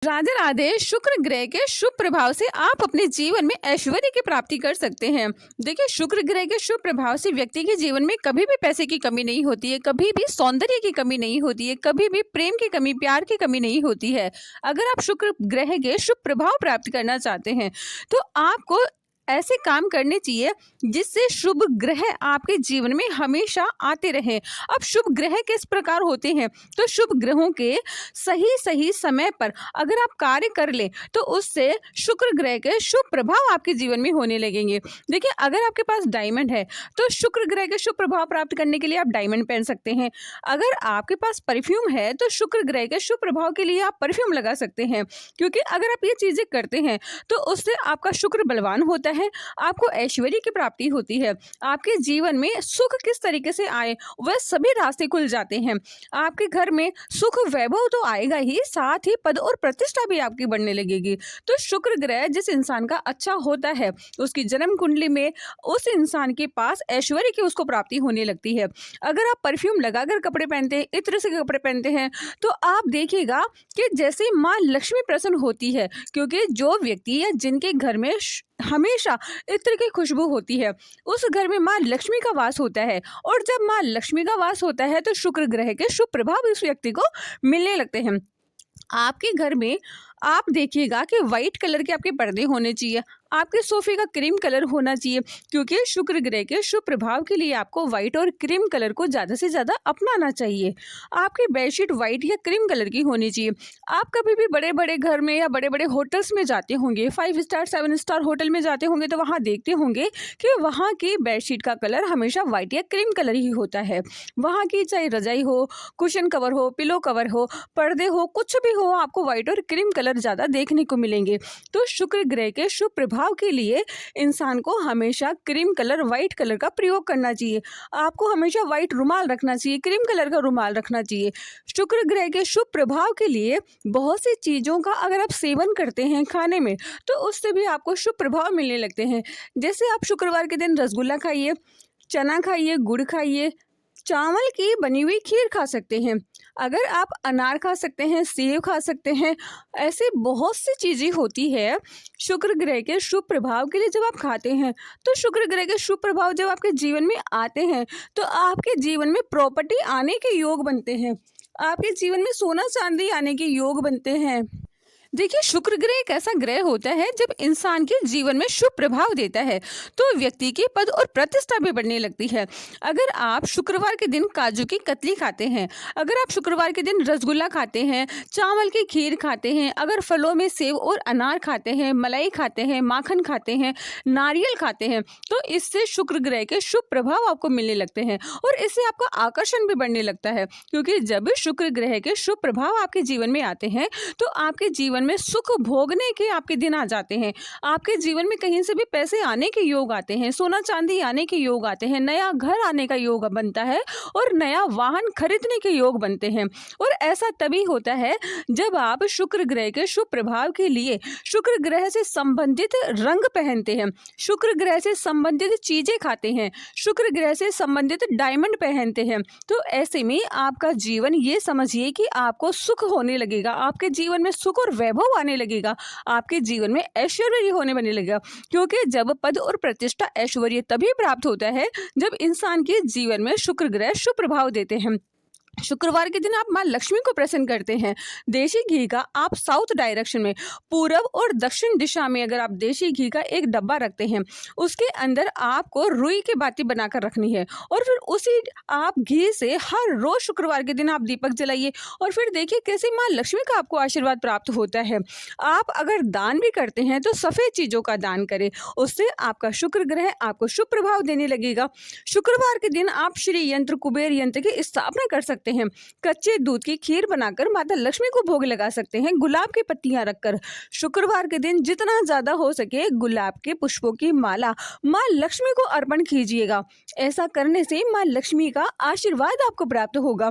राधे राधे। शुक्र ग्रह के शुभ प्रभाव से आप अपने जीवन में ऐश्वर्य की प्राप्ति कर सकते हैं। देखिए, शुक्र ग्रह के शुभ प्रभाव से व्यक्ति के जीवन में कभी भी पैसे की कमी नहीं होती है, कभी भी सौंदर्य की कमी नहीं होती है, कभी भी प्रेम की कमी, प्यार की कमी नहीं होती है। अगर आप शुक्र ग्रह के शुभ प्रभाव प्राप्त करना चाहते हैं तो आपको ऐसे काम करने चाहिए जिससे शुभ ग्रह आपके जीवन में हमेशा आते रहें। अब शुभ ग्रह किस प्रकार होते हैं, तो शुभ ग्रहों के सही सही समय पर अगर आप कार्य कर ले तो उससे शुक्र ग्रह के शुभ प्रभाव आपके जीवन में होने लगेंगे। देखिए, अगर आपके पास डायमंड है तो शुक्र ग्रह के शुभ प्रभाव प्राप्त करने के लिए आप डायमंड पहन सकते हैं। अगर आपके पास परफ्यूम है तो शुक्र ग्रह के शुभ प्रभाव के लिए आप परफ्यूम लगा सकते हैं, क्योंकि अगर आप ये चीजें करते हैं तो उससे आपका शुक्र बलवान होता है, आपको ऐश्वर्य की प्राप्ति होती है, आपके जीवन में सुख किस तरीके से आए वह सभी रास्ते खुल जाते हैं। आपके घर में सुख वैभव तो आएगा ही, साथ ही पद और प्रतिष्ठा भी आपकी बढ़ने लगेगी। तो शुक्र ग्रह जिस इंसान का अच्छा होता है उसकी जन्म कुंडली में उस इंसान के पास ऐश्वर्य की उसको प्राप्ति होने लगती है। अगर आप परफ्यूम लगाकर कपड़े पहनते हैं, इत्र से कपड़े पहनते हैं, तो आप देखिएगा कि जैसे माँ लक्ष्मी प्रसन्न होती है, क्योंकि जो व्यक्ति या जिनके घर में हमेशा इत्र की खुशबू होती है उस घर में माँ लक्ष्मी का वास होता है, और जब माँ लक्ष्मी का वास होता है तो शुक्र ग्रह के शुभ प्रभाव इस व्यक्ति को मिलने लगते हैं। आपके घर में आप देखिएगा कि व्हाइट कलर के आपके पर्दे होने चाहिए, आपके सोफे का क्रीम कलर होना चाहिए, क्योंकि शुक्र ग्रह के शुभ प्रभाव के लिए आपको व्हाइट और क्रीम कलर को ज़्यादा से ज़्यादा अपनाना चाहिए। आपकी बेडशीट व्हाइट या क्रीम कलर की होनी चाहिए। आप कभी भी बड़े बड़े घर में या बड़े बड़े होटल्स में जाते होंगे, 5 स्टार 7 स्टार होटल में जाते होंगे, तो वहाँ देखते होंगे कि वहाँ की बेडशीट का कलर हमेशा व्हाइट या क्रीम कलर ही होता है। वहाँ की चाहे रजाई हो, कुशन कवर हो, पिलो कवर हो, पर्दे हो, कुछ भी हो, आपको व्हाइट और क्रीम कलर ज़्यादा देखने को मिलेंगे। तो शुक्र ग्रह के शुभ प्रभाव के लिए इंसान को हमेशा क्रीम कलर, व्हाइट कलर का प्रयोग करना चाहिए। आपको हमेशा व्हाइट रुमाल रखना चाहिए, क्रीम कलर का रुमाल रखना चाहिए। शुक्र ग्रह के शुभ प्रभाव के लिए बहुत सी चीज़ों का अगर आप सेवन करते हैं खाने में तो उससे भी आपको शुभ प्रभाव मिलने लगते हैं। जैसे आप शुक्रवार के दिन रसगुल्ला खाइए, चना खाइए, गुड़ खाइए, चावल की बनी हुई खीर खा सकते हैं। अगर आप अनार खा सकते हैं, सेब खा सकते हैं, ऐसे बहुत सी चीज़ें होती है शुक्र ग्रह के शुभ प्रभाव के लिए। जब आप खाते हैं तो शुक्र ग्रह के शुभ प्रभाव जब आपके जीवन में आते हैं तो आपके जीवन में प्रॉपर्टी आने के योग बनते हैं, आपके जीवन में सोना चांदी आने के योग बनते हैं। देखिए, शुक्र ग्रह एक ऐसा ग्रह होता है जब इंसान के जीवन में शुभ प्रभाव देता है तो व्यक्ति की पद और प्रतिष्ठा भी बढ़ने लगती है। अगर आप शुक्रवार के दिन काजू की कतली खाते हैं, अगर आप शुक्रवार के दिन रसगुल्ला खाते हैं, चावल की खीर खाते हैं, अगर फलों में सेब और अनार खाते हैं, मलाई खाते हैं, माखन खाते हैं, नारियल खाते हैं, तो इससे शुक्र ग्रह के शुभ प्रभाव आपको मिलने लगते हैं और इससे आपका आकर्षण भी बढ़ने लगता है। क्योंकि जब शुक्र ग्रह के शुभ प्रभाव आपके जीवन में आते हैं तो आपके जीवन में सुख भोगने के आपके दिन आ जाते हैं। आपके जीवन में कहीं से भी पैसे आने के योग आते हैं, सोना चांदी आने के योग आते हैं, नया घर आने का योग बनता है और नया वाहन खरीदने के योग बनते हैं। और ऐसा तभी होता है जब आप शुक्र ग्रह के शुभ प्रभाव के लिए शुक्र ग्रह से संबंधित रंग पहनते हैं, शुक्र ग्रह से संबंधित चीजें खाते हैं, शुक्र ग्रह से संबंधित डायमंड पहनते हैं। तो ऐसे में आपका जीवन, ये समझिए कि आपको सुख होने लगेगा, आपके जीवन में सुख और वैभव आने लगेगा, आपके जीवन में ऐश्वर्य होने बने लगेगा। क्योंकि जब पद और प्रतिष्ठा, ऐश्वर्य तभी प्राप्त होता है जब इंसान के जीवन में शुक्र ग्रह शुभ प्रभाव देते हैं। शुक्रवार के दिन आप माँ लक्ष्मी को प्रसन्न करते हैं। देशी घी का आप साउथ डायरेक्शन में, पूरब और दक्षिण दिशा में अगर आप देशी घी का एक डब्बा रखते हैं, उसके अंदर आपको रुई की बाती बनाकर रखनी है और फिर उसी आप घी से हर रोज शुक्रवार के दिन आप दीपक जलाइए और फिर देखिए कैसे माँ लक्ष्मी का आपको आशीर्वाद प्राप्त होता है। आप अगर दान भी करते हैं तो सफ़ेद चीज़ों का दान करें, उससे आपका शुक्र ग्रह आपको शुभ प्रभाव देने लगेगा। शुक्रवार के दिन आप श्री यंत्र, कुबेर यंत्र की स्थापना कर सकते हैं। कच्चे दूध की खीर बनाकर माता लक्ष्मी को भोग लगा सकते हैं, गुलाब की पत्तियां रखकर। शुक्रवार के दिन जितना ज्यादा हो सके गुलाब के पुष्पों की माला माँ लक्ष्मी को अर्पण कीजिएगा। ऐसा करने से माँ लक्ष्मी का आशीर्वाद आपको प्राप्त होगा।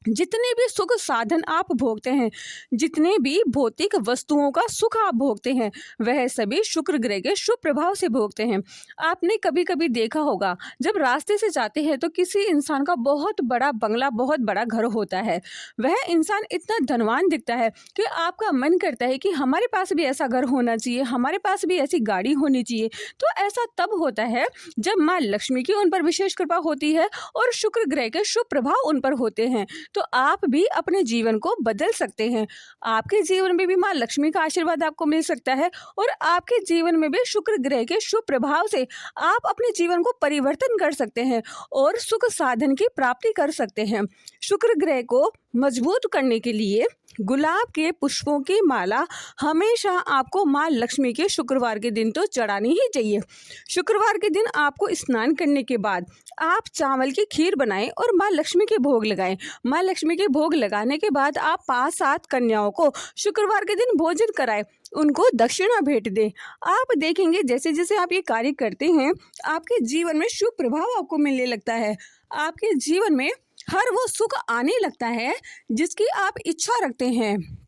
जितने भी सुख साधन आप भोगते हैं, जितने भी भौतिक वस्तुओं का सुख आप भोगते हैं, वह सभी शुक्र ग्रह के शुभ प्रभाव से भोगते हैं। आपने कभी कभी देखा होगा, जब रास्ते से जाते हैं तो किसी इंसान का बहुत बड़ा बंगला, बहुत बड़ा घर होता है। वह इंसान इतना धनवान दिखता है कि आपका मन करता है कि हमारे पास भी ऐसा घर होना चाहिए, हमारे पास भी ऐसी गाड़ी होनी चाहिए। तो ऐसा तब होता है जब माँ लक्ष्मी की उन पर विशेष कृपा होती है और शुक्र ग्रह के शुभ प्रभाव उन पर होते हैं। तो आप भी अपने जीवन को बदल सकते हैं। आपके जीवन में भी माँ लक्ष्मी का आशीर्वाद आपको मिल सकता है और आपके जीवन में भी शुक्र ग्रह के शुभ प्रभाव से आप अपने जीवन को परिवर्तन कर सकते हैं और सुख साधन की प्राप्ति कर सकते हैं। शुक्र ग्रह को मजबूत करने के लिए गुलाब के पुष्पों की माला हमेशा आपको माँ लक्ष्मी के शुक्रवार के दिन तो चढ़ानी ही चाहिए। शुक्रवार के दिन आपको स्नान करने के बाद आप चावल की खीर बनाएं और माँ लक्ष्मी के भोग लगाएं। माँ लक्ष्मी के भोग लगाने के बाद आप 5-7 कन्याओं को शुक्रवार के दिन भोजन कराएं, उनको दक्षिणा भेंट दें। आप देखेंगे जैसे जैसे आप ये कार्य करते हैं, आपके जीवन में शुभ प्रभाव आपको मिलने लगता है। आपके जीवन में हर वो सुख आने लगता है जिसकी आप इच्छा रखते हैं।